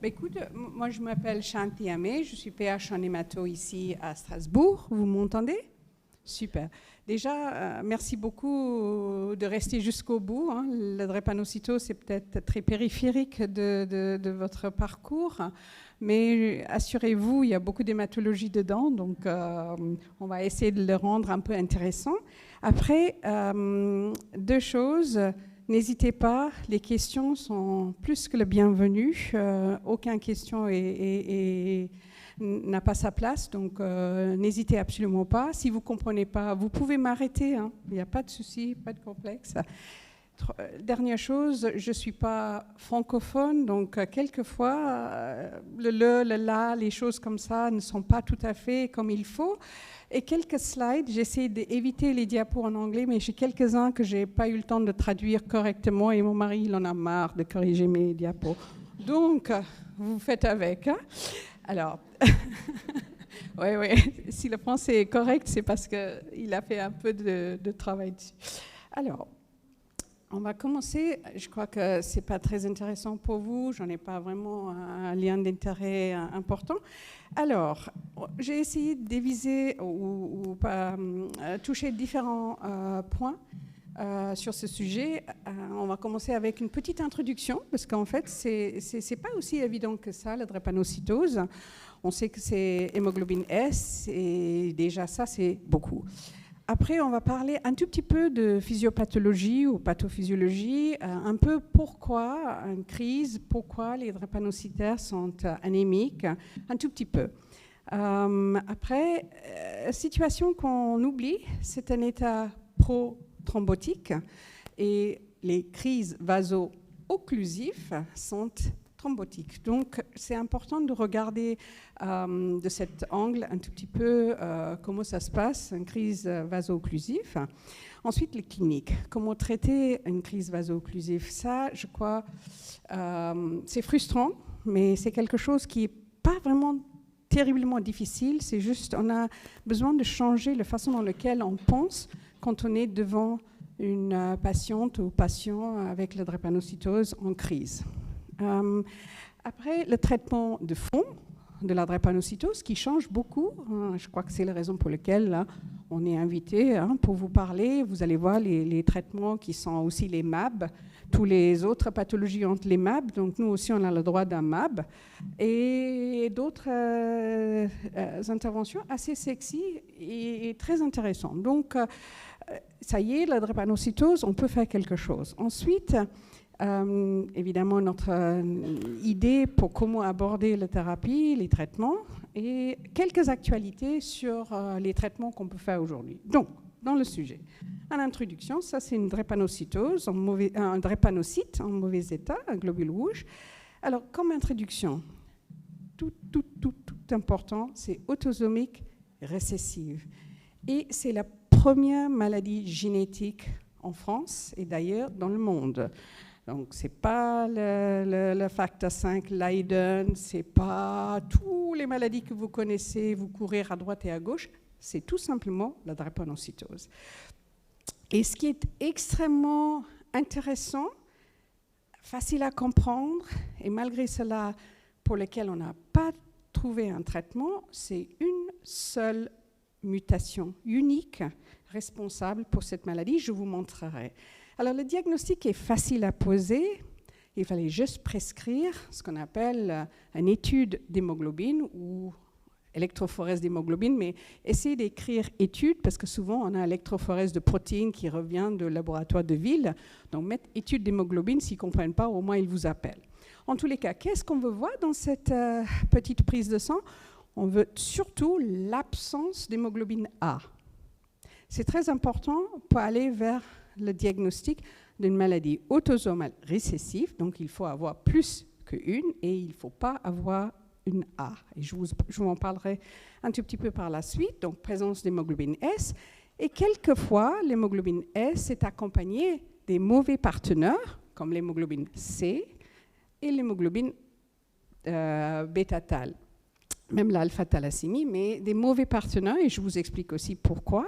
Écoute, moi je m'appelle Shanti Amé, je suis PH en hémato ici à Strasbourg. Vous m'entendez? Super. Déjà, merci beaucoup de rester jusqu'au bout. La drépanocytose, c'est peut-être très périphérique de votre parcours, mais assurez-vous, il y a beaucoup d'hématologie dedans, donc on va essayer de le rendre un peu intéressant. Après, deux choses. N'hésitez pas, les questions sont plus que le bienvenu. Aucune question n'a pas sa place, donc n'hésitez absolument pas. Si vous ne comprenez pas, vous pouvez m'arrêter, hein. Il n'y a pas de souci, pas de complexe. Dernière chose, je ne suis pas francophone, donc quelquefois, le la, les choses comme ça ne sont pas tout à fait comme il faut. Et quelques slides, j'essaie d'éviter les diapos en anglais, mais j'ai quelques-uns que je n'ai pas eu le temps de traduire correctement et mon mari, il en a marre de corriger mes diapos. Donc, vous faites avec. Hein? Alors, oui, si le français est correct, c'est parce qu'il a fait un peu de travail dessus. Alors, on va commencer. Je crois que ce n'est pas très intéressant pour vous. Je n'en ai pas vraiment un lien d'intérêt important. Alors, j'ai essayé de diviser ou toucher différents points sur ce sujet. On va commencer avec une petite introduction, parce qu'en fait, c'est pas aussi évident que ça, la drépanocytose. On sait que c'est hémoglobine S, et déjà ça, c'est beaucoup. Après, on va parler un tout petit peu de physiopathologie ou pathophysiologie, un peu pourquoi une crise, pourquoi les drépanocytaires sont anémiques, un tout petit peu. Après, situation qu'on oublie, c'est un état pro-thrombotique et les crises vaso-occlusives sont thrombotiques. Donc, c'est important de regarder de cet angle un tout petit peu comment ça se passe, une crise vaso-occlusive. Ensuite, les cliniques. Comment traiter une crise vaso-occlusive? Ça, je crois, c'est frustrant, mais c'est quelque chose qui n'est pas vraiment terriblement difficile. C'est juste, on a besoin de changer la façon dans laquelle on pense quand on est devant une patiente ou patient avec la drépanocytose en crise. Après, le traitement de fond de la drépanocytose qui change beaucoup. Je crois que c'est la raison pour laquelle là, on est invité pour vous parler. Vous allez voir les traitements qui sont aussi les MAB. Tous les autres pathologies ont les MAB. Donc nous aussi, on a le droit d'un MAB. Et d'autres interventions assez sexy et très intéressantes. Donc, ça y est, la drépanocytose, on peut faire quelque chose. Ensuite, évidemment, notre idée pour comment aborder la thérapie, les traitements, et quelques actualités sur les traitements qu'on peut faire aujourd'hui. Donc, dans le sujet, en introduction, ça c'est une drépanocytose, un drépanocyte en mauvais état, un globule rouge. Alors, comme introduction, tout important, c'est autosomique récessive. Et c'est la première maladie génétique en France et d'ailleurs dans le monde. Donc, ce n'est pas le facteur 5 Leiden, ce n'est pas toutes les maladies que vous connaissez, vous courir à droite et à gauche, c'est tout simplement la drépanocytose. Et ce qui est extrêmement intéressant, facile à comprendre, et malgré cela, pour lequel on n'a pas trouvé un traitement, c'est une seule mutation unique responsable pour cette maladie, je vous montrerai. Alors, le diagnostic est facile à poser. Il fallait juste prescrire ce qu'on appelle une étude d'hémoglobine ou électrophorèse d'hémoglobine, mais essayez d'écrire étude parce que souvent, on a électrophorèse de protéines qui revient de laboratoire de ville. Donc, mettre étude d'hémoglobine, s'ils ne comprennent pas, au moins, ils vous appellent. En tous les cas, qu'est-ce qu'on veut voir dans cette petite prise de sang? On veut surtout l'absence d'hémoglobine A. C'est très important pour aller vers le diagnostic d'une maladie autosomale récessive, donc il faut avoir plus qu'une et il ne faut pas avoir une A. Et je vous en parlerai un tout petit peu par la suite, donc présence d'hémoglobine S. Et quelquefois, l'hémoglobine S est accompagnée des mauvais partenaires, comme l'hémoglobine C et l'hémoglobine bêta-thal, même l'alpha-thalassémie, mais des mauvais partenaires, et je vous explique aussi pourquoi.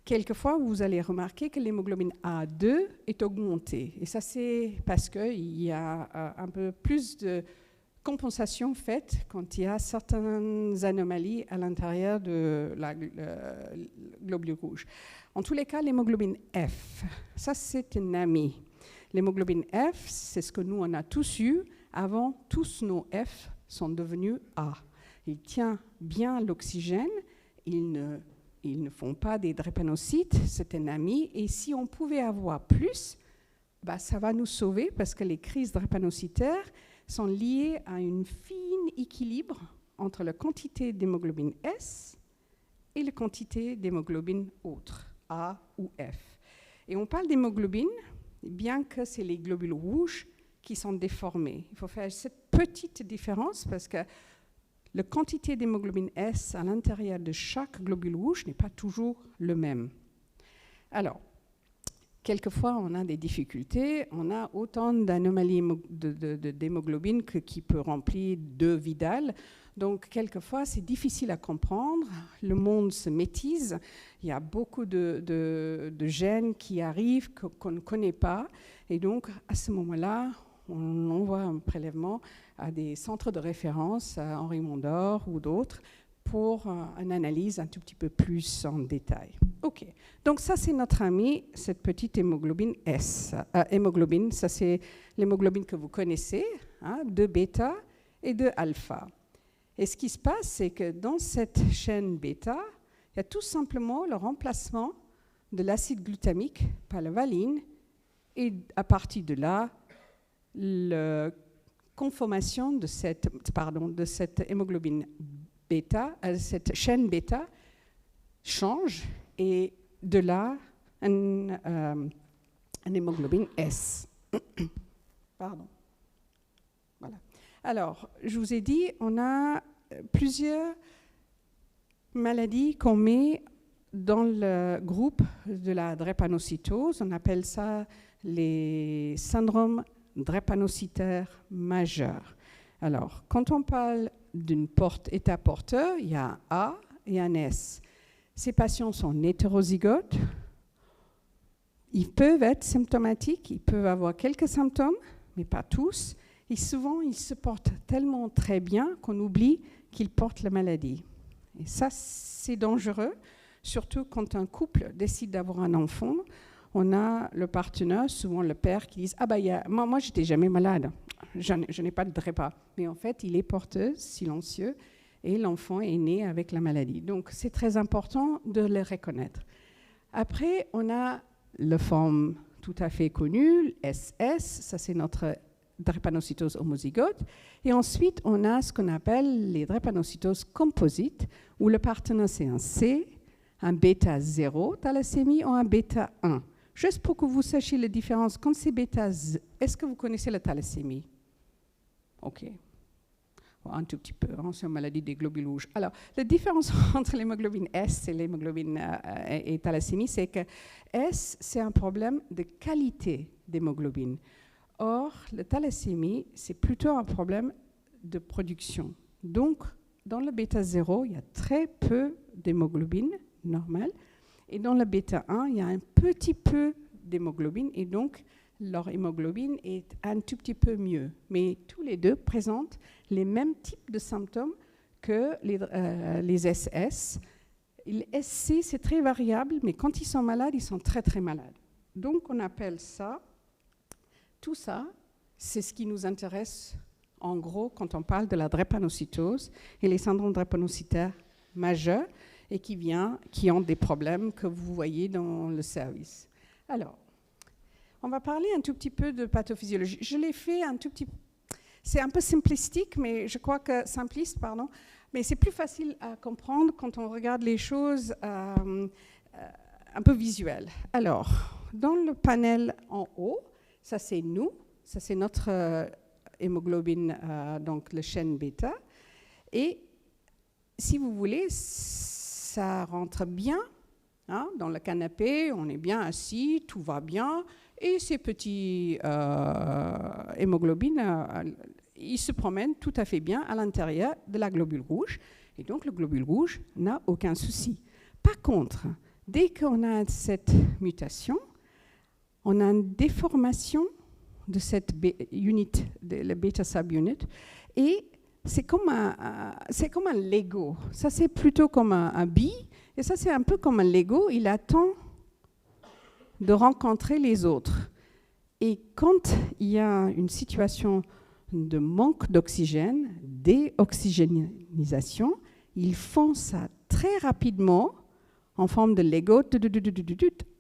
Quelquefois, vous allez remarquer que l'hémoglobine A2 est augmentée. Et ça, c'est parce qu'il y a un peu plus de compensation faite quand il y a certaines anomalies à l'intérieur de la globule rouge. En tous les cas, l'hémoglobine F, ça c'est un ami. L'hémoglobine F, c'est ce que nous on a tous eu. Avant, tous nos F sont devenus A. Il tient bien l'oxygène, ils ne font pas des drépanocytes, c'est un ami. Et si on pouvait avoir plus, ça va nous sauver parce que les crises drépanocytaires sont liées à un fin équilibre entre la quantité d'hémoglobine S et la quantité d'hémoglobine autre, A ou F. Et on parle d'hémoglobine, bien que c'est les globules rouges qui sont déformés. Il faut faire cette petite différence parce que la quantité d'hémoglobine S à l'intérieur de chaque globule rouge n'est pas toujours le même. Alors, quelquefois, on a des difficultés. On a autant d'anomalies d'hémoglobine qui peut remplir 2 Vidal. Donc, quelquefois, c'est difficile à comprendre. Le monde se métise. Il y a beaucoup de gènes qui arrivent qu'on ne connaît pas. Et donc, à ce moment-là, on envoie un prélèvement à des centres de référence, à Henri Mondor ou d'autres, pour une analyse un tout petit peu plus en détail. OK. Donc ça, c'est notre ami, cette petite hémoglobine S. Hémoglobine, ça c'est l'hémoglobine que vous connaissez, de bêta et de alpha. Et ce qui se passe, c'est que dans cette chaîne bêta, il y a tout simplement le remplacement de l'acide glutamique par la valine, et à partir de là, la conformation de cette hémoglobine bêta, cette chaîne bêta change et de là un hémoglobine S. Pardon. Voilà. Alors, je vous ai dit, on a plusieurs maladies qu'on met dans le groupe de la drépanocytose. On appelle ça les syndromes drépanocytaires majeurs. Alors, quand on parle d'un état porteur, il y a un A et un S. Ces patients sont hétérozygotes. Ils peuvent être symptomatiques, ils peuvent avoir quelques symptômes, mais pas tous. Et souvent, ils se portent tellement très bien qu'on oublie qu'ils portent la maladie. Et ça, c'est dangereux, surtout quand un couple décide d'avoir un enfant. On a le partenaire, souvent le père, qui dit « Ah moi je n'étais jamais malade, je n'ai pas de drépa. » Mais en fait, il est porteur, silencieux, et l'enfant est né avec la maladie. Donc, c'est très important de le reconnaître. Après, on a la forme tout à fait connue, SS, ça c'est notre drépanocytose homozygote. Et ensuite, on a ce qu'on appelle les drépanocytoses composites, où le partenaire c'est un C, un bêta 0 thalassémie ou un bêta 1. Juste pour que vous sachiez la différence, quand c'est bêta, est-ce que vous connaissez la thalassémie? OK. Un tout petit peu, c'est une maladie des globules rouges. Alors, la différence entre l'hémoglobine S et l'hémoglobine et thalassémie, c'est que S, c'est un problème de qualité d'hémoglobine. Or, la thalassémie, c'est plutôt un problème de production. Donc, dans le bêta 0, il y a très peu d'hémoglobine normale. Et dans le bêta 1, il y a un petit peu d'hémoglobine. Et donc, leur hémoglobine est un tout petit peu mieux. Mais tous les deux présentent les mêmes types de symptômes que les SS. Les SC, c'est très variable, mais quand ils sont malades, ils sont très, très malades. Donc, on appelle ça, tout ça, c'est ce qui nous intéresse, en gros, quand on parle de la drépanocytose et les syndromes drépanocytaires majeurs et qui ont des problèmes que vous voyez dans le service. Alors, on va parler un tout petit peu de pathophysiologie. Je l'ai fait un tout petit peu. C'est un peu simplistique, mais je crois que simpliste, pardon. Mais c'est plus facile à comprendre quand on regarde les choses un peu visuelles. Alors, dans le panel en haut, ça c'est nous, ça c'est notre hémoglobine, donc le chaîne bêta. Et si vous voulez, ça rentre bien dans le canapé, on est bien assis, tout va bien. Et ces petits hémoglobines, ils se promènent tout à fait bien à l'intérieur de la globule rouge. Et donc, le globule rouge n'a aucun souci. Par contre, dès qu'on a cette mutation, on a une déformation de cette unit, le bêta subunit, Et c'est comme un Lego. Ça, c'est plutôt comme un bille. Et ça, c'est un peu comme un Lego. Il attend de rencontrer les autres. Et quand il y a une situation de manque d'oxygène, déoxygénisation, ils font ça très rapidement en forme de Lego,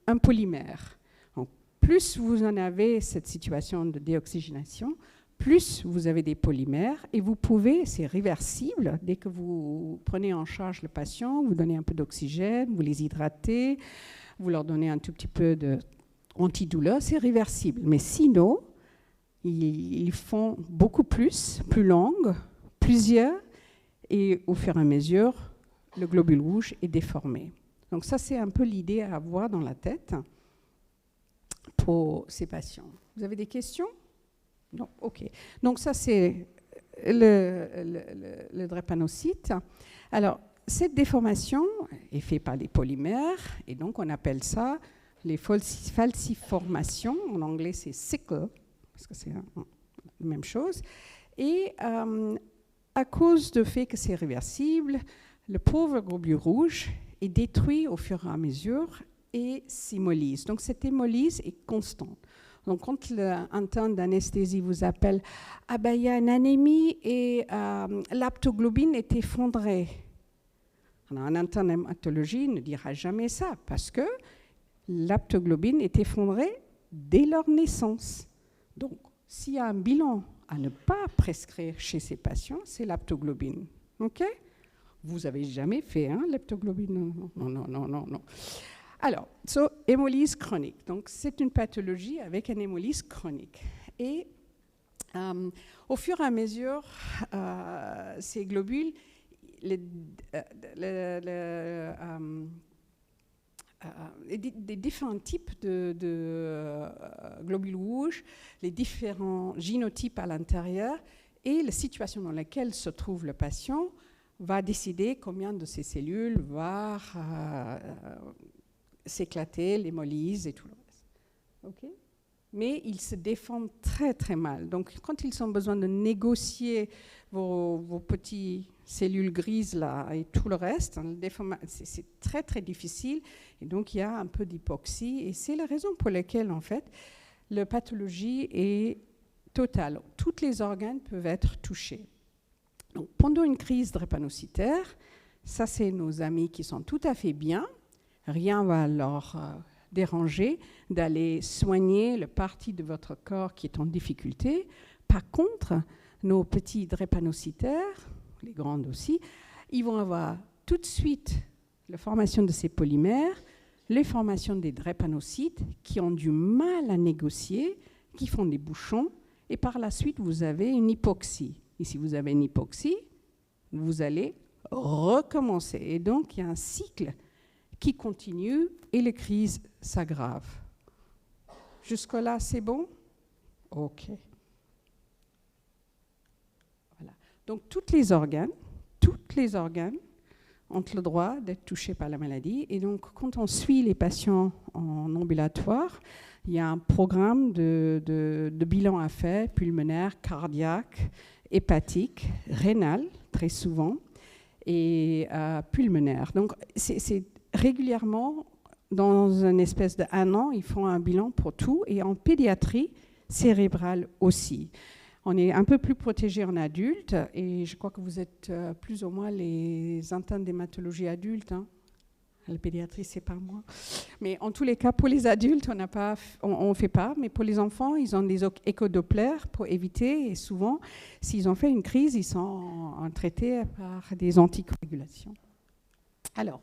un polymère. Donc, plus vous en avez cette situation de déoxygénation, plus vous avez des polymères et vous pouvez, c'est réversible, dès que vous prenez en charge le patient, vous donnez un peu d'oxygène, vous les hydratez, vous leur donnez un tout petit peu d'antidouleur, c'est réversible. Mais sinon, ils font beaucoup plus longues, plusieurs, et au fur et à mesure, le globule rouge est déformé. Donc ça, c'est un peu l'idée à avoir dans la tête pour ces patients. Vous avez des questions ? Non, ok. Donc ça, c'est le drépanocyte. Alors, cette déformation est faite par les polymères, et donc on appelle ça les falciformations. En anglais, c'est sickle, parce que c'est la même chose. Et à cause du fait que c'est réversible, le pauvre globule rouge est détruit au fur et à mesure et s'hémolyse. Donc cette hémolyse est constante. Donc quand l'interne d'anesthésie vous appelle « Ah ben il y a une anémie et l'aptoglobine est effondrée ». Alors, un interne hématologie ne dira jamais ça parce que l'aptoglobine est effondrée dès leur naissance. Donc s'il y a un bilan à ne pas prescrire chez ces patients, c'est l'aptoglobine. OK ? Vous n'avez jamais fait l'aptoglobine ? Non. Alors, hémolyse chronique. Donc, c'est une pathologie avec une hémolyse chronique. Et au fur et à mesure, ces globules, des différents types de globules rouges, les différents génotypes à l'intérieur et la situation dans laquelle se trouve le patient va décider combien de ces cellules va s'éclater, l'hémolyse et tout le reste. Okay ? Mais ils se déforment très très mal. Donc quand ils ont besoin de négocier vos petites cellules grises là et tout le reste, c'est très très difficile. Et donc il y a un peu d'hypoxie. Et c'est la raison pour laquelle en fait la pathologie est totale. Tous les organes peuvent être touchés. Donc, pendant une crise drépanocytaire, ça c'est nos amis qui sont tout à fait bien, rien ne va leur déranger d'aller soigner le partie de votre corps qui est en difficulté. Par contre, nos petits drépanocytaires, les grandes aussi, ils vont avoir tout de suite la formation de ces polymères, les formations des drépanocytes qui ont du mal à négocier, qui font des bouchons, et par la suite, vous avez une hypoxie. Et si vous avez une hypoxie, vous allez recommencer. Et donc, il y a un cycle qui continue et les crises s'aggravent. Jusque-là, c'est bon ? OK. Voilà. Donc, tous les organes ont le droit d'être touchés par la maladie. Et donc, quand on suit les patients en ambulatoire, il y a un programme de bilan à faire, pulmonaire, cardiaque, hépatique, rénal, très souvent, et pulmonaire. Donc, c'est régulièrement, dans une espèce de 1 an, ils font un bilan pour tout, et en pédiatrie cérébrale aussi. On est un peu plus protégé en adulte, et je crois que vous êtes plus ou moins les internes d'hématologie adultes. La pédiatrie, c'est pas moi. Mais en tous les cas, pour les adultes, on fait pas. Mais pour les enfants, ils ont des échodoppler pour éviter. Et souvent, s'ils ont fait une crise, ils sont traités par des anticoagulations. Alors,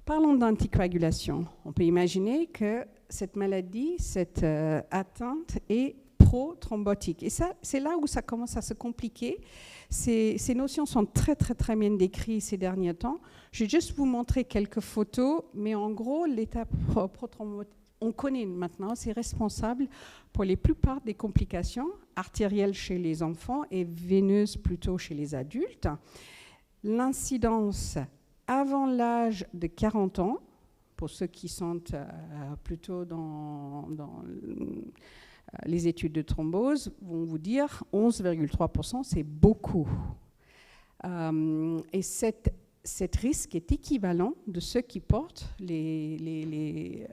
parlons d'anticoagulation. On peut imaginer que cette maladie, cette atteinte est pro-thrombotique. Et ça, c'est là où ça commence à se compliquer. Ces notions sont très, très, très bien décrites ces derniers temps. Je vais juste vous montrer quelques photos, mais en gros, l'état pro-thrombotique, on connaît maintenant, c'est responsable pour la plupart des complications artérielles chez les enfants et veineuses plutôt chez les adultes. L'incidence avant l'âge de 40 ans, pour ceux qui sont plutôt dans les études de thrombose vont vous dire 11,3%, c'est beaucoup. Et cet risque est équivalent de ceux qui portent les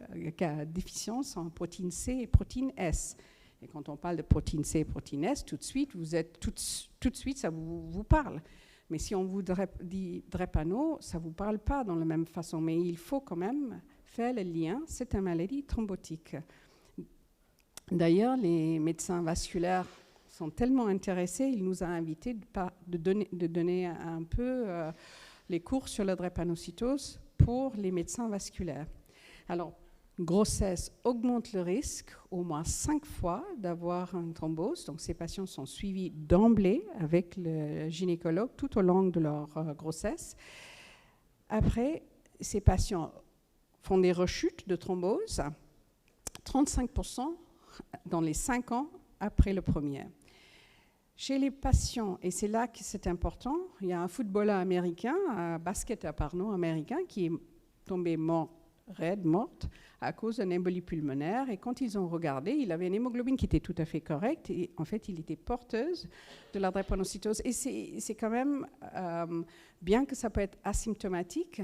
déficiences en protéine C et protéine S. Et quand on parle de protéine C et protéine S, tout de suite, ça vous parle. Mais si on vous dit drépano, ça ne vous parle pas dans la même façon. Mais il faut quand même faire le lien. C'est une maladie thrombotique. D'ailleurs, les médecins vasculaires sont tellement intéressés, ils nous ont invités de donner un peu les cours sur la drépanocytose pour les médecins vasculaires. Alors, grossesse augmente le risque au moins 5 fois d'avoir une thrombose. Donc, ces patients sont suivis d'emblée avec le gynécologue tout au long de leur grossesse. Après, ces patients font des rechutes de thrombose, 35% dans les 5 ans après le premier. Chez les patients, et c'est là que c'est important, il y a un footballeur américain, un basketteur américain, qui est tombé morte à cause d'une embolie pulmonaire. Et quand ils ont regardé, il avait une hémoglobine qui était tout à fait correcte. Et en fait, il était porteuse de la drépanocytose. Et c'est quand même, bien que ça peut être asymptomatique,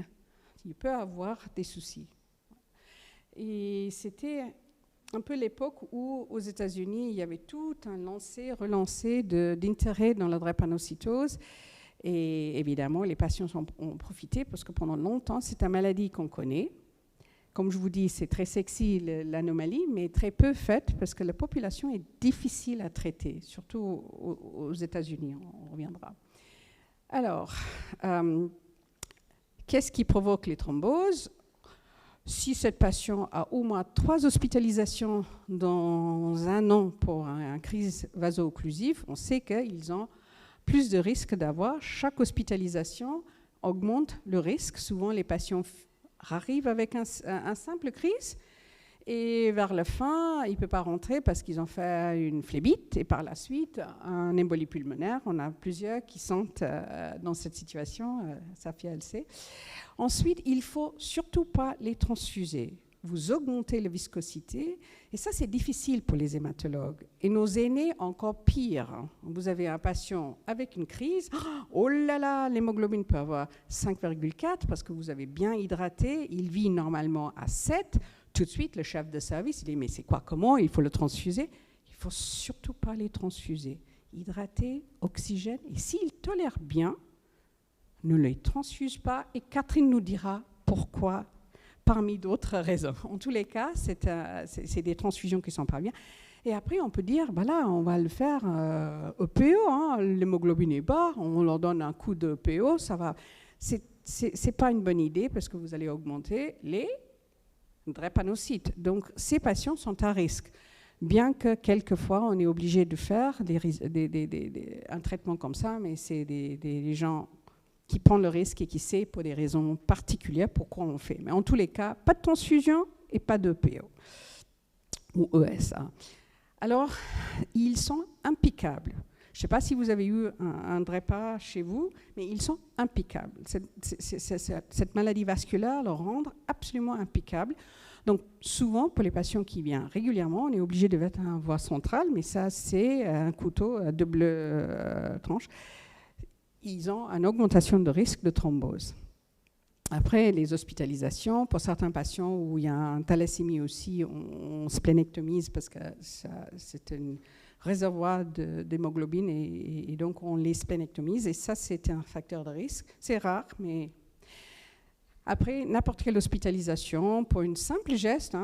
il peut avoir des soucis. Et c'était un peu l'époque où, aux États-Unis, il y avait tout un relancé d'intérêt dans la drépanocytose. Et évidemment, les patients ont profité parce que pendant longtemps, c'est une maladie qu'on connaît. Comme je vous dis, c'est très sexy l'anomalie, mais très peu faite parce que la population est difficile à traiter, surtout aux États-Unis, on reviendra. Alors, qu'est-ce qui provoque les thromboses ? Si cette patient a au moins 3 hospitalisations dans un an pour une crise vaso-occlusive, on sait qu'ils ont plus de risques d'avoir. Chaque hospitalisation augmente le risque. Souvent, les patients arrivent avec un simple crise et vers la fin, il ne peut pas rentrer parce qu'ils ont fait une phlébite et par la suite, un embolie pulmonaire. On a plusieurs qui sont dans cette situation, Safia elle sait. Ensuite, il ne faut surtout pas les transfuser. Vous augmentez la viscosité et ça, c'est difficile pour les hématologues. Et nos aînés, encore pire. Vous avez un patient avec une crise, oh là là, l'hémoglobine peut avoir 5,4 parce que vous avez bien hydraté, il vit normalement à 7. Tout de suite, le chef de service, il dit, mais c'est quoi, comment il faut le transfuser? Il ne faut surtout pas les transfuser. Hydrater, oxygène, et s'ils tolèrent bien, ne les transfuse pas, et Catherine nous dira pourquoi, parmi d'autres raisons. En tous les cas, c'est des transfusions qui ne sont pas bien. Et après, on peut dire, bah là, on va le faire EPO, hein, l'hémoglobine est bas, on leur donne un coup de EPO, ça va. C'est pas une bonne idée parce que vous allez augmenter les drépanocytes. Donc, ces patients sont à risque. Bien que quelquefois, on est obligé de faire un traitement comme ça, mais c'est des gens qui prennent le risque et qui savent pour des raisons particulières pourquoi on fait. Mais en tous les cas, pas de transfusion et pas de PO ou ESA. Alors, ils sont impeccables. Je ne sais pas si vous avez eu un drépa chez vous, mais ils sont impeccables. Cette maladie vasculaire leur rend absolument impeccables. Donc, souvent, pour les patients qui viennent régulièrement, on est obligé de mettre un voie centrale, mais ça, c'est un couteau à double tranche. Ils ont une augmentation de risque de thrombose. Après, les hospitalisations, pour certains patients où il y a un thalassémie aussi, on splénectomise parce que c'est un réservoir d'hémoglobine et donc on les splénectomise. Et ça, c'est un facteur de risque. C'est rare, mais après, n'importe quelle hospitalisation pour une simple geste,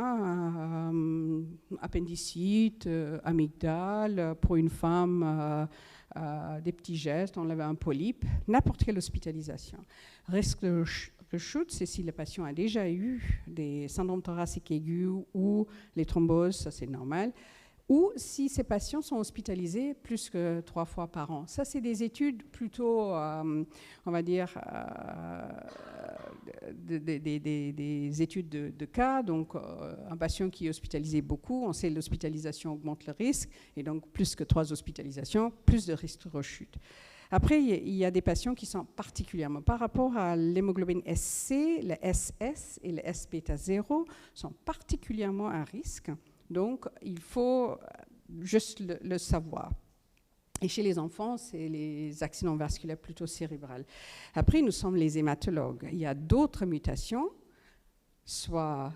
appendicite, amygdale, pour une femme, des petits gestes, enlever un polype, n'importe quelle hospitalisation. Risque de rechute, c'est si le patient a déjà eu des syndromes thoraciques aigus ou les thromboses, ça c'est normal, ou si ces patients sont hospitalisés plus que 3 fois par an. Ça, c'est des études plutôt, on va dire, des études de cas. Donc, un patient qui est hospitalisé beaucoup, on sait que l'hospitalisation augmente le risque, et donc plus que 3 hospitalisations, plus de risque de rechute. Après, il y a des patients qui sont particulièrement, par rapport à l'hémoglobine SC, le SS et le S-bêta 0, sont particulièrement à risque. Donc, il faut juste le savoir. Et chez les enfants, c'est les accidents vasculaires plutôt cérébrales. Après, nous sommes les hématologues. Il y a d'autres mutations, soit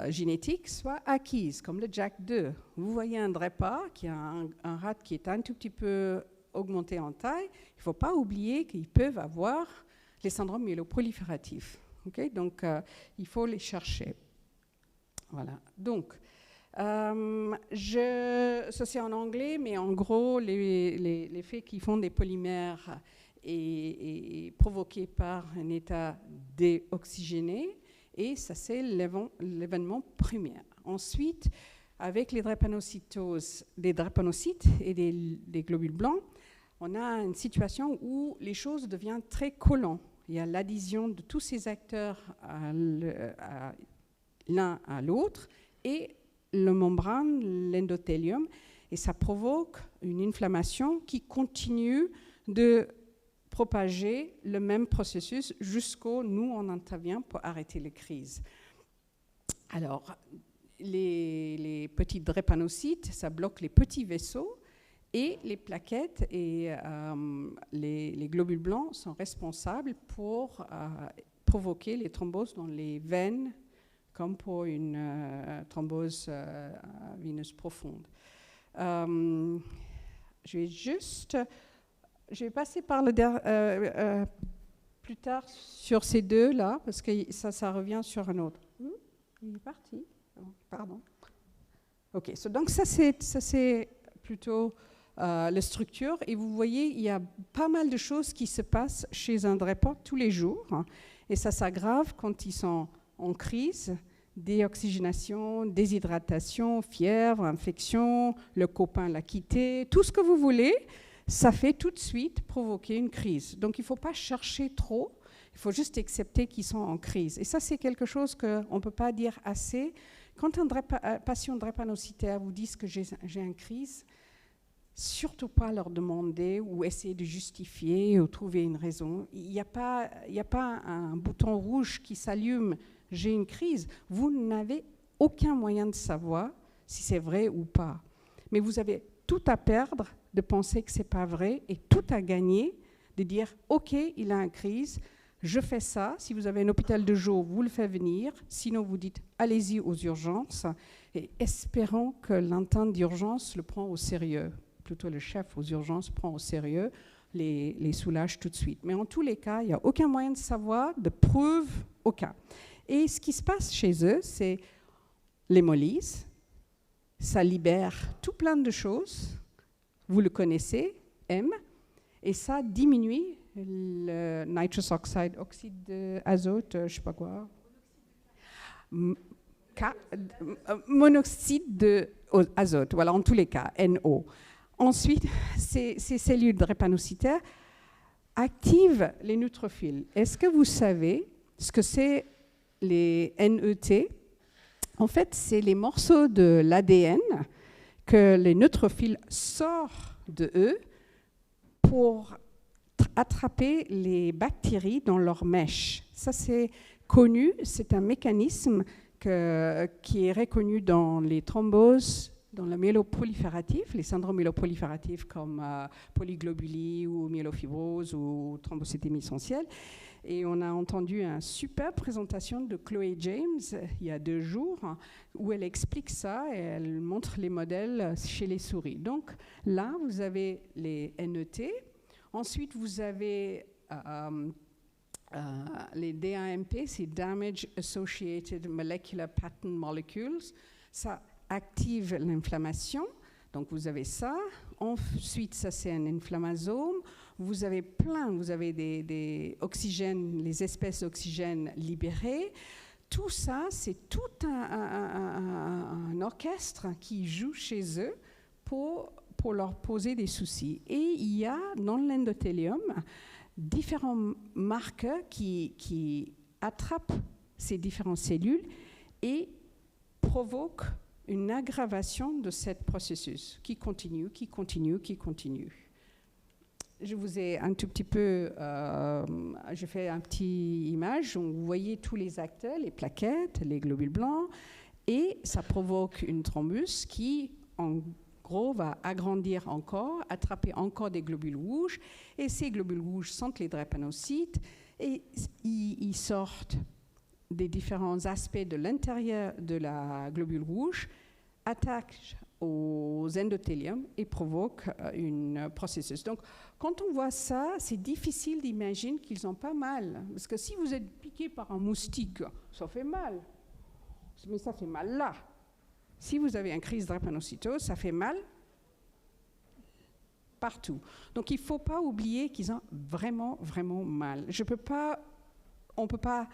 génétiques, soit acquises, comme le JAK2. Vous voyez un DREPA, qui a un rat qui est un tout petit peu augmenté en taille. Il ne faut pas oublier qu'ils peuvent avoir les syndromes myéloprolifératifs. Okay? Donc, il faut les chercher. Voilà. Donc, ça c'est en anglais, mais en gros, les faits qui font des polymères est provoqué par un état déoxygéné, et ça c'est l'événement primaire. Ensuite, avec les drépanocytoses, des drépanocytes et des globules blancs, on a une situation où les choses deviennent très collantes. Il y a l'adhésion de tous ces acteurs l'un à l'autre, et le membrane, l'endothélium, et ça provoque une inflammation qui continue de propager le même processus jusqu'au nous on intervient pour arrêter les crises. Alors, les petits drépanocytes, ça bloque les petits vaisseaux, et les plaquettes et les globules blancs sont responsables pour provoquer les thromboses dans les veines, comme pour une thrombose veineuse profonde. Je vais passer par plus tard sur ces deux-là, parce que ça revient sur un autre. Il est parti. Pardon. OK, donc ça c'est plutôt la structure. Et vous voyez, il y a pas mal de choses qui se passent chez un drépano tous les jours. Hein, et ça s'aggrave quand ils sont en crise, déoxygénation, déshydratation, fièvre, infection, le copain l'a quitté, tout ce que vous voulez, ça fait tout de suite provoquer une crise. Donc il ne faut pas chercher trop, il faut juste accepter qu'ils sont en crise. Et ça, c'est quelque chose qu'on ne peut pas dire assez. Quand un patient drépanocytaire vous dit que j'ai une crise, surtout pas leur demander ou essayer de justifier ou trouver une raison. Il n'y a pas un bouton rouge qui s'allume, j'ai une crise. Vous n'avez aucun moyen de savoir si c'est vrai ou pas. Mais vous avez tout à perdre de penser que ce n'est pas vrai et tout à gagner de dire « Ok, il a une crise, je fais ça. Si vous avez un hôpital de jour, vous le faites venir. Sinon, vous dites « Allez-y aux urgences » et espérons que l'interne d'urgence le prend au sérieux. Plutôt le chef aux urgences prend au sérieux, les soulage tout de suite. Mais en tous les cas, il n'y a aucun moyen de savoir, de preuve, aucun. Et ce qui se passe chez eux, c'est l'hémolyse. Ça libère tout plein de choses. Vous le connaissez, M. Et ça diminue le nitrous oxide, oxyde d'azote, je ne sais pas quoi. Monoxyde d'azote, voilà, en tous les cas, NO. Ensuite, ces cellules drépanocytaires activent les neutrophiles. Est-ce que vous savez ce que c'est les NET? En fait, c'est les morceaux de l'ADN que les neutrophiles sortent de eux pour attraper les bactéries dans leur mèche. Ça, c'est connu, c'est un mécanisme qui est reconnu dans les thromboses, dans le myéloprolifératif, les syndromes myéloprolifératifs comme polyglobulie ou myélofibrose ou thrombocytémie essentielle. Et on a entendu une super présentation de Chloé James il y a 2 jours où elle explique ça et elle montre les modèles chez les souris. Donc là, vous avez les NET. Ensuite, vous avez les DAMP, c'est Damage Associated Molecular Pattern Molecules. Ça active l'inflammation. Donc vous avez ça. Ensuite, ça c'est un inflammasome. Vous avez des oxygènes, les espèces d'oxygène libérées. Tout ça, c'est tout un orchestre qui joue chez eux pour leur poser des soucis. Et il y a dans l'endothélium différents marqueurs qui attrapent ces différentes cellules et provoquent une aggravation de ce processus qui continue. Je vous ai un tout petit peu, j'ai fait un petit image où vous voyez tous les acteurs, les plaquettes, les globules blancs, et ça provoque une thrombus qui gros, va agrandir encore, attraper encore des globules rouges, et ces globules rouges sentent les drépanocytes, et ils sortent des différents aspects de l'intérieur de la globule rouge, attaquent aux endothéliums et provoquent un processus. Donc, quand on voit ça, c'est difficile d'imaginer qu'ils ont pas mal. Parce que si vous êtes piqué par un moustique, ça fait mal. Mais ça fait mal là. Si vous avez une crise de drépanocytose, ça fait mal partout. Donc, il ne faut pas oublier qu'ils ont vraiment, vraiment mal. On ne peut pas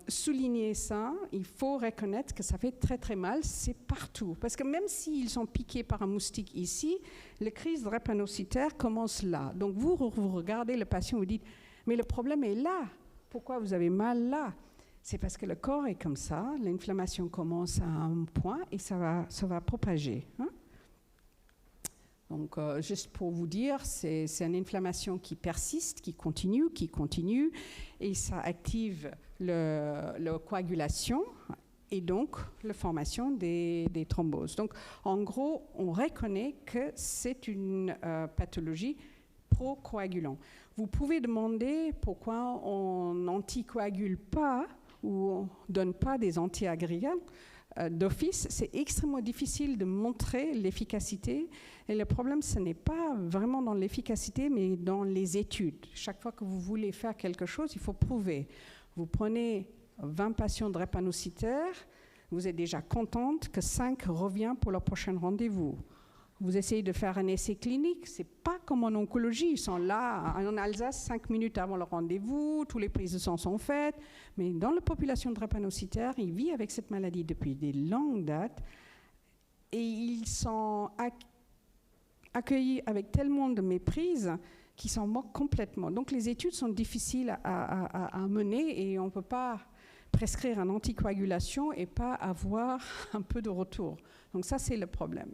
souligner ça. Il faut reconnaître que ça fait très, très mal. C'est partout. Parce que même s'ils sont piqués par un moustique ici, la crise drépanocytaire commence là. Donc, vous regardez le patient et vous dites, mais le problème est là. Pourquoi vous avez mal là? C'est parce que le corps est comme ça. L'inflammation commence à un point et ça va propager. Hein? Donc, juste pour vous dire, c'est une inflammation qui persiste, qui continue, et ça active la coagulation et donc la formation des thromboses. Donc, en gros, on reconnaît que c'est une pathologie procoagulant. Vous pouvez demander pourquoi on n'anticoagule pas ou on ne donne pas des antiagrégants. D'office, c'est extrêmement difficile de montrer l'efficacité. Et le problème, ce n'est pas vraiment dans l'efficacité, mais dans les études. Chaque fois que vous voulez faire quelque chose, il faut prouver. Vous prenez 20 patients drépanocytaires, vous êtes déjà contente que 5 reviennent pour leur prochain rendez-vous. Vous essayez de faire un essai clinique, ce n'est pas comme en oncologie. Ils sont là en Alsace 5 minutes avant le rendez-vous, tous les prises de sang sont faites. Mais dans la population drépanocytaire, ils vivent avec cette maladie depuis des longues dates et ils sont accueillis avec tellement de méprise qu'ils s'en moquent complètement. Donc les études sont difficiles à mener et on ne peut pas prescrire une anticoagulation et pas avoir un peu de retour. Donc ça, c'est le problème.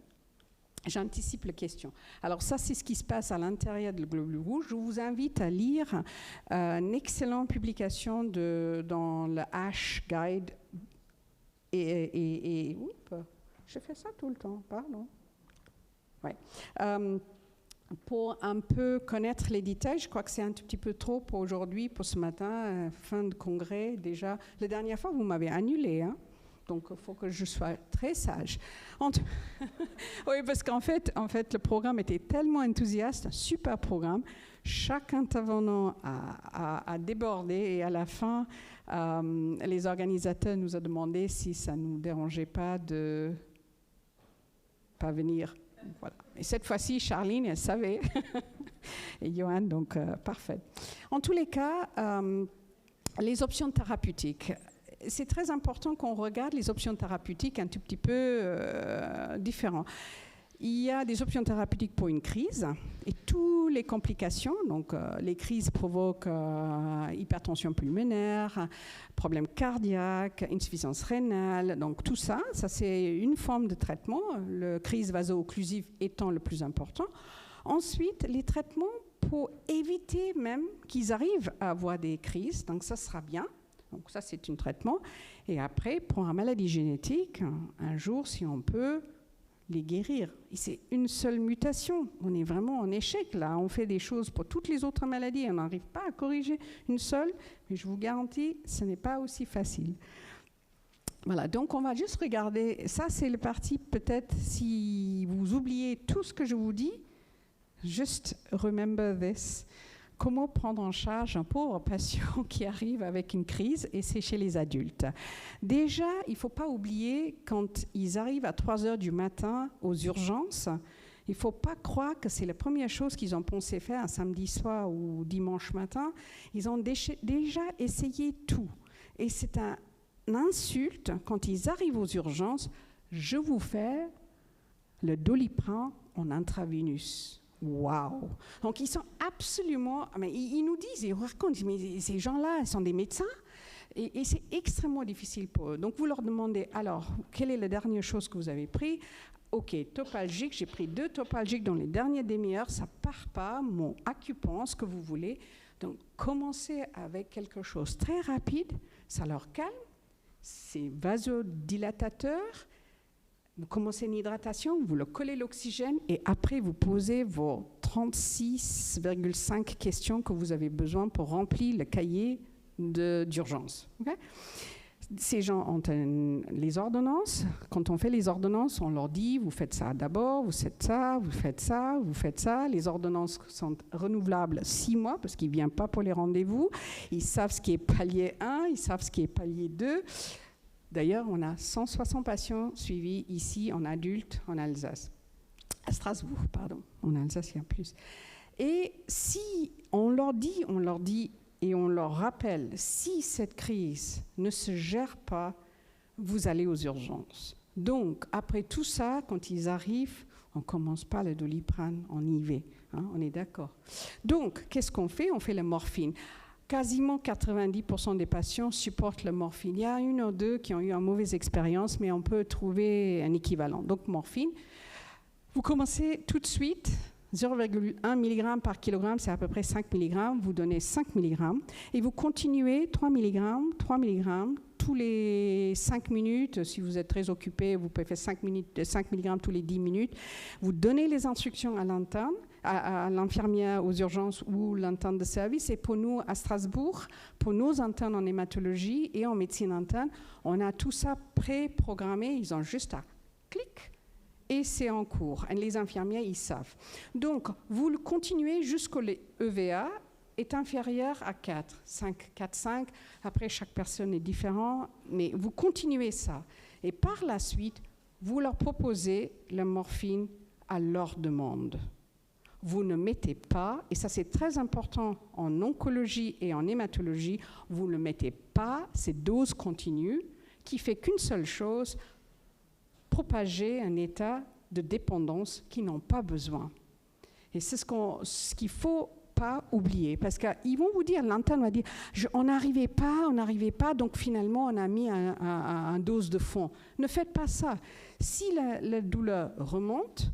J'anticipe les questions. Alors ça, c'est ce qui se passe à l'intérieur du globule rouge. Je vous invite à lire une excellente publication dans le ASH Guide. Oups, je fais ça tout le temps, pardon. Ouais. Pour un peu connaître les détails, je crois que c'est un tout petit peu trop pour aujourd'hui, pour ce matin, fin de congrès déjà. La dernière fois, vous m'avez annulé, hein? Donc, il faut que je sois très sage. Oui, parce qu'en fait, le programme était tellement enthousiaste, un super programme. Chaque intervenant a débordé et à la fin, les organisateurs nous ont demandé si ça ne nous dérangeait pas de pas venir. Voilà. Et cette fois-ci, Charline, elle savait. Et Johan, donc, parfait. En tous les cas, les options thérapeutiques. C'est très important qu'on regarde les options thérapeutiques un tout petit peu différentes. Il y a des options thérapeutiques pour une crise et toutes les complications. Donc, les crises provoquent hypertension pulmonaire, problèmes cardiaques, insuffisance rénale. Donc, tout ça, c'est une forme de traitement. La crise vaso-occlusive étant le plus important. Ensuite, les traitements pour éviter même qu'ils arrivent à avoir des crises. Donc, ça sera bien. Donc ça, c'est un traitement. Et après, pour une maladie génétique, un jour, si on peut les guérir. Et c'est une seule mutation. On est vraiment en échec, là. On fait des choses pour toutes les autres maladies. On n'arrive pas à corriger une seule. Mais je vous garantis, ce n'est pas aussi facile. Voilà, donc on va juste regarder. Ça, c'est le parti, peut-être, si vous oubliez tout ce que je vous dis, juste remember this. Comment prendre en charge un pauvre patient qui arrive avec une crise, et c'est chez les adultes. Déjà, il ne faut pas oublier, quand ils arrivent à 3 heures du matin aux urgences, il ne faut pas croire que c'est la première chose qu'ils ont pensé faire un samedi soir ou dimanche matin. Ils ont déjà essayé tout. Et c'est une insulte quand ils arrivent aux urgences. Je vous fais le Doliprane en intraveinus. Waouh! Donc, ils sont absolument... Mais ils nous disent, ils racontent, mais ces gens-là, ils sont des médecins et c'est extrêmement difficile pour eux. Donc, vous leur demandez, alors, quelle est la dernière chose que vous avez pris? OK, topalgique, j'ai pris 2 topalgiques dans les dernières demi-heures, ça ne part pas, mon Acupan, ce que vous voulez. Donc, commencez avec quelque chose très rapide, ça leur calme, c'est vasodilatateur, Vous commencez une hydratation, vous le collez l'oxygène et après vous posez vos 36,5 questions que vous avez besoin pour remplir le cahier d'urgence. Okay? Ces gens ont les ordonnances. Quand on fait les ordonnances, on leur dit, vous faites ça d'abord, vous faites ça, vous faites ça, vous faites ça. Les ordonnances sont renouvelables 6 mois parce qu'ils ne viennent pas pour les rendez-vous. Ils savent ce qui est palier 1, ils savent ce qui est palier 2. D'ailleurs, on a 160 patients suivis ici en adulte en Alsace. À Strasbourg, pardon. En Alsace, il y a plus. Et si on leur dit et on leur rappelle, si cette crise ne se gère pas, vous allez aux urgences. Donc, après tout ça, quand ils arrivent, on ne commence pas le Doliprane en IV. Hein, on est d'accord. Donc, qu'est-ce qu'on fait? On fait la morphine. Quasiment 90% des patients supportent la morphine. Il y a 1 ou 2 qui ont eu une mauvaise expérience, mais on peut trouver un équivalent. Donc, morphine. Vous commencez tout de suite, 0,1 mg par kilogramme, c'est à peu près 5 mg. Vous donnez 5 mg et vous continuez 3 mg, 3 mg, tous les 5 minutes. Si vous êtes très occupé, vous pouvez faire 5 mg tous les 10 minutes. Vous donnez les instructions à l'interne, à l'infirmière aux urgences ou l'interne de service. Et pour nous, à Strasbourg, pour nos internes en hématologie et en médecine interne, on a tout ça pré-programmé. Ils ont juste à clic et c'est en cours. Et les infirmiers, ils savent. Donc, vous le continuez jusqu'au EVA est inférieur à 4, 5, 4, 5. Après, chaque personne est différente, mais vous continuez ça. Et par la suite, vous leur proposez la morphine à leur demande. Vous ne mettez pas, et ça c'est très important en oncologie et en hématologie, vous ne mettez pas ces doses continues qui fait qu'une seule chose, propager un état de dépendance qu'ils n'ont pas besoin. Et c'est ce qu'il faut pas oublier, parce qu'ils vont vous dire, l'interne va dire, on n'arrivait pas, donc finalement on a mis un dose de fond. Ne faites pas ça. Si la douleur remonte,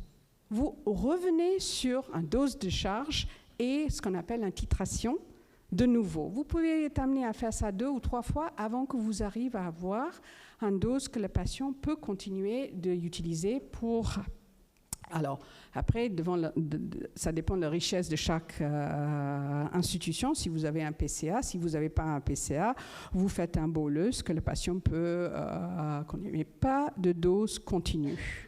vous revenez sur une dose de charge et ce qu'on appelle une titration de nouveau. Vous pouvez être amené à faire ça 2 ou 3 fois avant que vous arriviez à avoir une dose que le patient peut continuer d'utiliser pour... Alors, après, ça dépend de la richesse de chaque institution. Si vous avez un PCA, si vous n'avez pas un PCA, vous faites un bolus que le patient peut continuer. Mais pas de dose continue.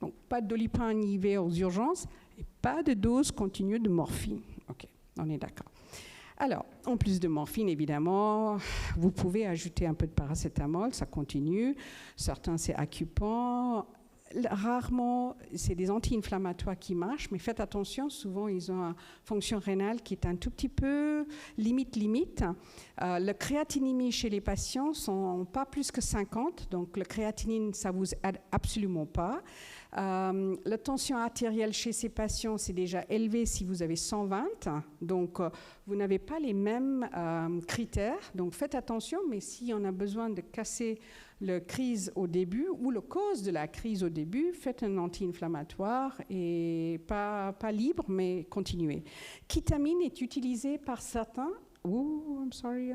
Donc, pas de Doliprane IV aux urgences et pas de dose continue de morphine. OK, on est d'accord. Alors, en plus de morphine, évidemment, vous pouvez ajouter un peu de paracétamol, ça continue. Certains, c'est Acupan. Rarement, c'est des anti-inflammatoires qui marchent, mais faites attention, souvent, ils ont une fonction rénale qui est un tout petit peu limite. Le créatinémie chez les patients sont pas plus que 50, donc le créatinine, ça vous aide absolument pas. La tension artérielle chez ces patients, c'est déjà élevé si vous avez 120, donc vous n'avez pas les mêmes critères, donc faites attention, mais si on a besoin de casser la crise au début ou la cause de la crise au début, faites un anti-inflammatoire et pas libre, mais continuez. Kétamine est utilisée par certains. Oh, I'm sorry.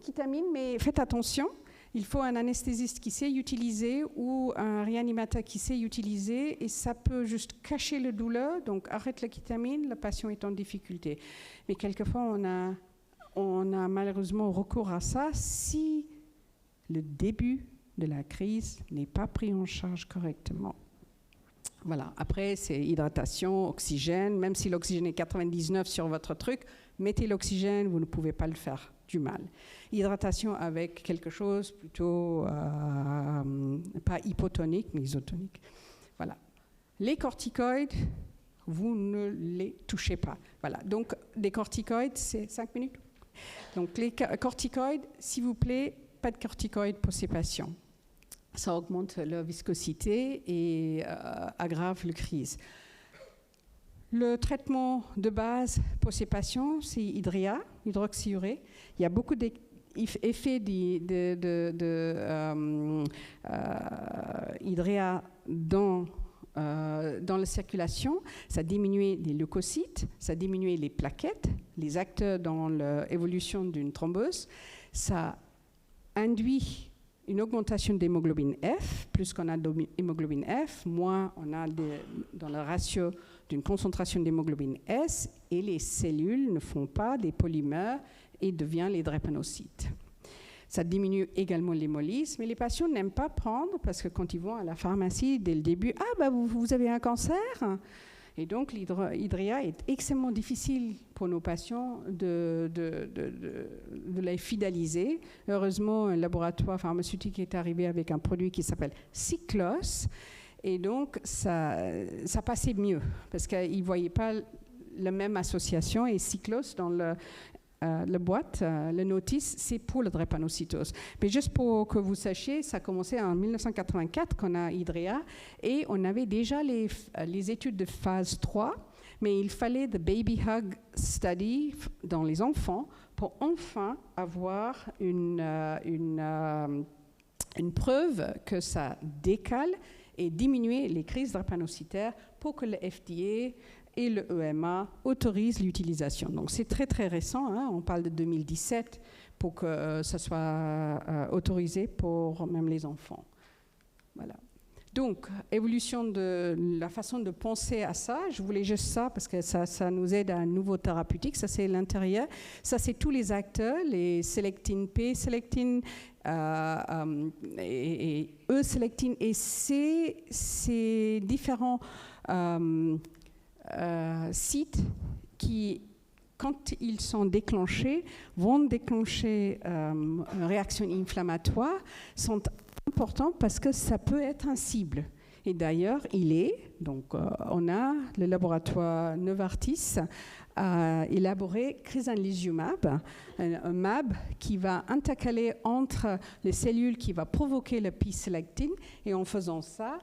Kétamine, mais faites attention. Il faut un anesthésiste qui sait utiliser ou un réanimateur qui sait utiliser et ça peut juste cacher la douleur. Donc arrête la kétamine, le patient est en difficulté. Mais quelquefois, on a malheureusement recours à ça si le début de la crise n'est pas pris en charge correctement. Voilà. Après, c'est hydratation, oxygène. Même si l'oxygène est 99 sur votre truc, mettez l'oxygène, vous ne pouvez pas le faire du mal. Hydratation avec quelque chose plutôt, pas hypotonique, mais isotonique. Voilà. Les corticoïdes, vous ne les touchez pas. Voilà. Donc, des corticoïdes, c'est 5 minutes. Donc, les corticoïdes, s'il vous plaît, pas de corticoïdes pour ces patients. Ça augmente leur viscosité et aggrave la crise. Le traitement de base pour ces patients, c'est hydroxyurée. Il y a beaucoup d'effets d'hydréa dans la circulation. Ça diminue les leucocytes, ça diminue les plaquettes, les acteurs dans l'évolution d'une thrombose. Ça induit une augmentation d'hémoglobine F. Plus qu'on a d'hémoglobine F, moins on a dans le ratio d'une concentration d'hémoglobine S, et les cellules ne font pas des polymères et deviennent les drépanocytes. Ça diminue également l'hémolyse, mais les patients n'aiment pas prendre parce que quand ils vont à la pharmacie dès le début, « Ah, bah, vous avez un cancer ?» Et donc, l'hydréa est extrêmement difficile pour nos patients de les fidéliser. Heureusement, un laboratoire pharmaceutique est arrivé avec un produit qui s'appelle Cyclos. Et donc, ça passait mieux parce qu'ils ne voyaient pas la même association. Et Cyclos, dans la boîte, le notice, c'est pour la drépanocytose. Mais juste pour que vous sachiez, ça a commencé en 1984 qu'on a Hydrea et on avait déjà les études de phase 3, mais il fallait the baby hug study dans les enfants pour enfin avoir une preuve que ça décale et diminuer les crises drépanocytaires pour que le FDA et le EMA autorisent l'utilisation. Donc c'est très très récent, hein, on parle de 2017 pour que ça soit autorisé pour même les enfants. Voilà. Donc, évolution de la façon de penser à ça, je voulais juste ça parce que ça nous aide à un nouveau thérapeutique, ça c'est l'intérieur, ça c'est tous les acteurs, les sélectines P, sélectines et E-sélectines et ces différents sites qui, quand ils sont déclenchés, vont déclencher une réaction inflammatoire, sont importants parce que ça peut être un cible. Et d'ailleurs, donc on a le laboratoire Novartis a élaboré crizanlizumab, un mAb qui va intercaler entre les cellules qui va provoquer la P-sélectine et en faisant ça,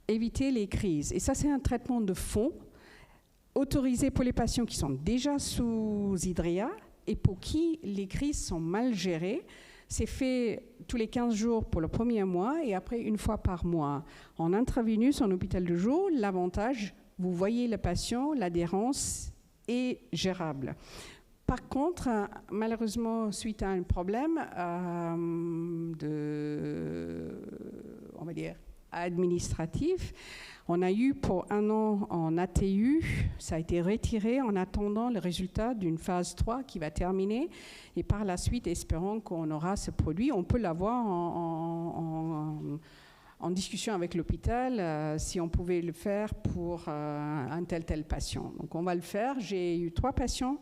éviter les crises. Et ça, c'est un traitement de fond autorisé pour les patients qui sont déjà sous hydréa et pour qui les crises sont mal gérées. C'est fait tous les 15 jours pour le premier mois et après une fois par mois. En intraveineux, en hôpital de jour, l'avantage, vous voyez le patient, l'adhérence est gérable. Par contre, malheureusement, suite à un problème on va dire, administratif, on a eu pour 1 an en ATU, ça a été retiré en attendant le résultat d'une phase 3 qui va terminer. Et par la suite, espérons qu'on aura ce produit. On peut l'avoir en discussion avec l'hôpital si on pouvait le faire pour un tel patient. Donc on va le faire. J'ai eu 3 patients.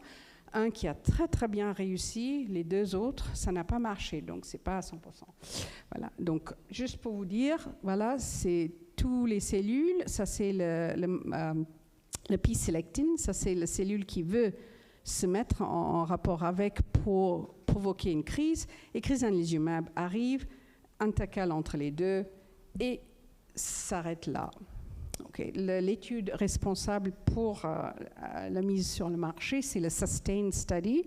Un qui a très très bien réussi, les 2 autres, ça n'a pas marché, donc c'est pas à 100%. Voilà. Donc juste pour vous dire, voilà, c'est tous les cellules, ça c'est le P-sélectine, ça c'est la cellule qui veut se mettre en rapport avec pour provoquer une crise, et crizanlizumab arrive, intercale entre les deux et s'arrête là. Okay. L'étude responsable pour la mise sur le marché, c'est le SUSTAIN Study.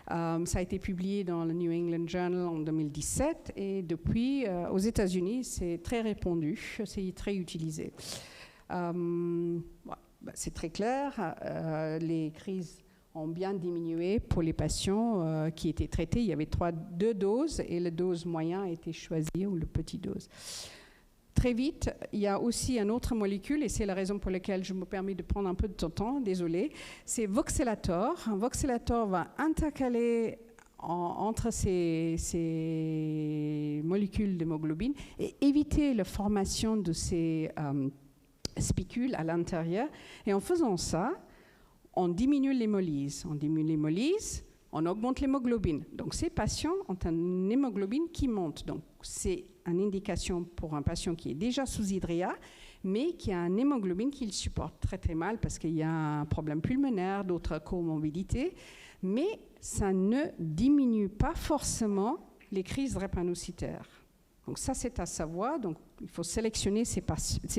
Ça a été publié dans le New England Journal en 2017 et depuis, aux États-Unis, c'est très répandu, c'est très utilisé. C'est très clair, les crises ont bien diminué pour les patients qui étaient traités. Il y avait 2 doses et la dose moyenne a été choisie, ou la petite dose. Très vite, il y a aussi une autre molécule, et c'est la raison pour laquelle je me permets de prendre un peu de temps, désolé, c'est Voxelotor. Voxelotor va intercaler entre ces molécules d'hémoglobine et éviter la formation de ces spicules à l'intérieur. Et en faisant ça, on diminue l'hémolyse. On augmente l'hémoglobine. Donc, ces patients ont une hémoglobine qui monte. Donc, c'est une indication pour un patient qui est déjà sous hydréa, mais qui a une hémoglobine qu'il supporte très très mal parce qu'il y a un problème pulmonaire, d'autres comorbidités. Mais ça ne diminue pas forcément les crises drépanocytaires. Donc, ça, c'est à savoir. Donc, il faut sélectionner ces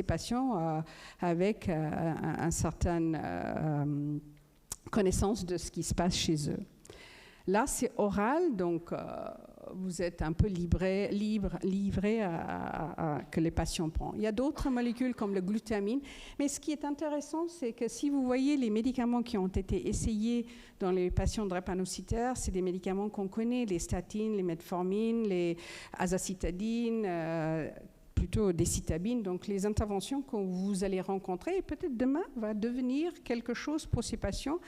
patients avec une certaine connaissance de ce qui se passe chez eux. Là, c'est oral, donc vous êtes un peu livré à que les patients prennent. Il y a d'autres molécules comme le glutamine, mais ce qui est intéressant, c'est que si vous voyez les médicaments qui ont été essayés dans les patients drépanocytaires, c'est des médicaments qu'on connaît, les statines, les metformines, les azacitidines, plutôt des citabines. Donc les interventions que vous allez rencontrer, et peut-être demain, va devenir quelque chose pour ces patients.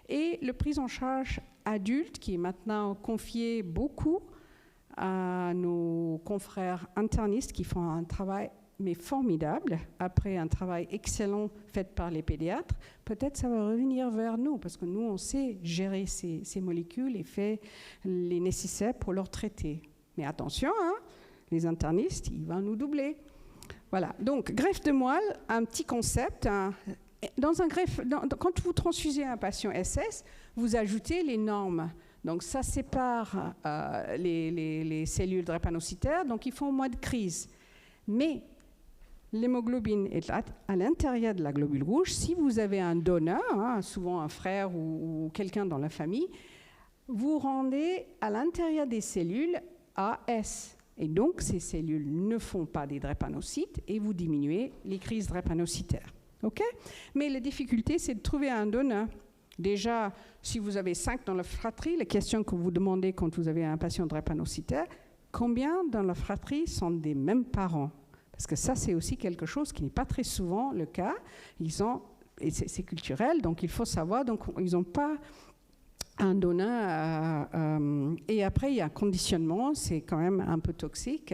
Et la prise en charge adulte, qui est maintenant confiée beaucoup à nos confrères internistes qui font un travail mais formidable, après un travail excellent fait par les pédiatres, peut-être ça va revenir vers nous, parce que nous, on sait gérer ces molécules et faire les nécessaires pour leur traiter. Mais attention, hein, les internistes, ils vont nous doubler. Voilà, donc greffe de moelle, un petit concept. Quand vous transfusez un patient SS, vous ajoutez les normes. Donc ça sépare les cellules drépanocytaires, donc ils font moins de crise. Mais l'hémoglobine est à l'intérieur de la globule rouge. Si vous avez un donneur, hein, souvent un frère ou quelqu'un dans la famille, vous rendez à l'intérieur des cellules AS. Et donc, ces cellules ne font pas des drépanocytes et vous diminuez les crises drépanocytaires. Okay? Mais la difficulté, c'est de trouver un donneur. Déjà, si vous avez 5 dans la fratrie, la question que vous demandez quand vous avez un patient drépanocytaire, combien dans la fratrie sont des mêmes parents? Parce que ça, c'est aussi quelque chose qui n'est pas très souvent le cas. Et c'est culturel, donc il faut savoir. Donc, ils n'ont pas un donneur. Et après, il y a un conditionnement, c'est quand même un peu toxique.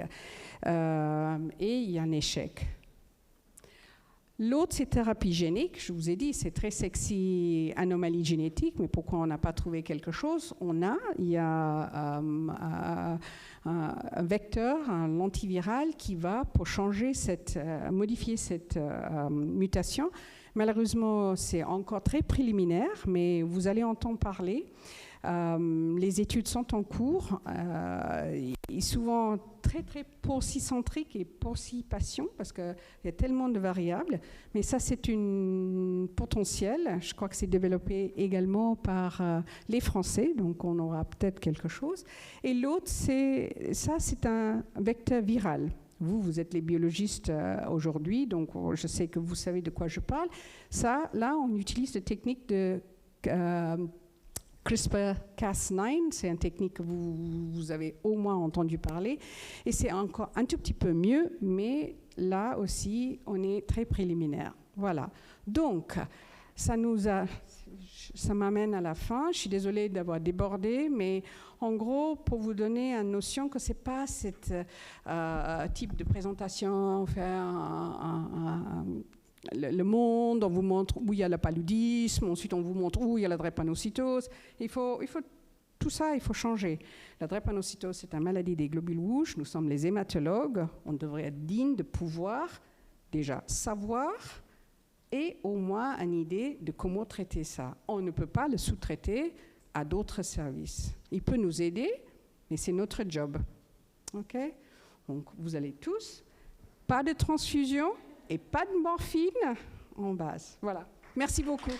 Et il y a un échec. L'autre, c'est thérapie génique. Je vous ai dit, c'est très sexy, anomalie génétique, mais pourquoi on n'a pas trouvé quelque chose? Il y a un vecteur, un antiviral qui va pour modifier cette mutation. Malheureusement, c'est encore très préliminaire, mais vous allez entendre parler. Les études sont en cours. Et souvent très, très porcicentrique et porcipation, parce qu'il y a tellement de variables. Mais ça, c'est une potentielle. Je crois que c'est développé également par les Français, donc on aura peut-être quelque chose. Et l'autre, c'est un vecteur viral. Vous êtes les biologistes aujourd'hui, donc je sais que vous savez de quoi je parle. Ça, là, on utilise la technique de CRISPR-Cas9, c'est une technique que vous avez au moins entendu parler, et c'est encore un tout petit peu mieux, mais là aussi, on est très préliminaire. Voilà. Donc, ça m'amène à la fin. Je suis désolée d'avoir débordé, mais en gros, pour vous donner une notion que ce n'est pas ce type de présentation, faire le monde, on vous montre où il y a le paludisme, ensuite on vous montre où il y a la drépanocytose. Tout ça, il faut changer. La drépanocytose, c'est une maladie des globules rouges. Nous sommes les hématologues. On devrait être digne de pouvoir déjà savoir et au moins une idée de comment traiter ça. On ne peut pas le sous-traiter à d'autres services. Il peut nous aider, mais c'est notre job. OK? Donc, vous allez tous, pas de transfusion et pas de morphine en base. Voilà. Merci beaucoup.